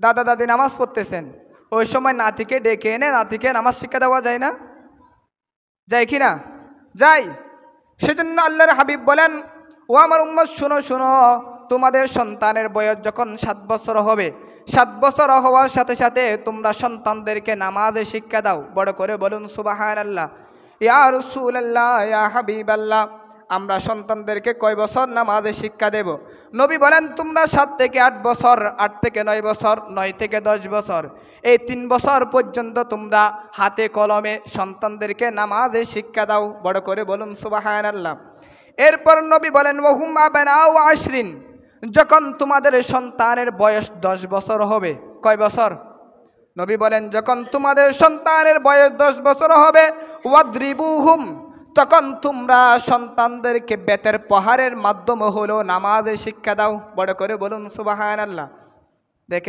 দাদা দাদি নামাজ পড়তেছেন, ওই সময় নাতিকে ডেকে এনে নাতিকে নামাজ শিক্ষা দেওয়া যায় না? যায় কি না? যায়। সেজন্য আল্লাহর হাবিব বলেন, ও আমার উম্মত শুনো শুনো, তোমাদের সন্তানের বয়স যখন 7 বছর হবে, 7 বছর হওয়ার সাথে সাথে তোমরা সন্তানদেরকে নামাজে শিক্ষা দাও। বড় করে বলুন সুবহানাল্লাহ। ইয়া রাসূলুল্লাহ, ইয়া হাবিবাল্লাহ, আমরা সন্তানদেরকে কয় বছর নামাজে শিক্ষা দেব? নবী বলেন, তোমরা 7 থেকে 8 বছর, 8 থেকে 9 বছর, 9 থেকে 10 বছর, এই 3 বছর পর্যন্ত তোমরা হাতে কলমে সন্তানদেরকে নামাজে শিক্ষা দাও। বড় করে বলুন সুবহানাল্লাহ। এরপর নবী বলেন, ওহুম আবনাউ আশরিন, যখন তোমাদের সন্তানের বয়স 10 বছর হবে। কয় বছর? নবী বলেন, যখন তোমাদের সন্তানের বয়স 10 বছর হবে, ওয়াদরিবুহুম, তখন তোমরা সন্তানদেরকে বেতের প্রহারের মাধ্যমে হলো নামাজে শিক্ষা দাও। বড় করে বলুন সুবহানাল্লাহ। দেখে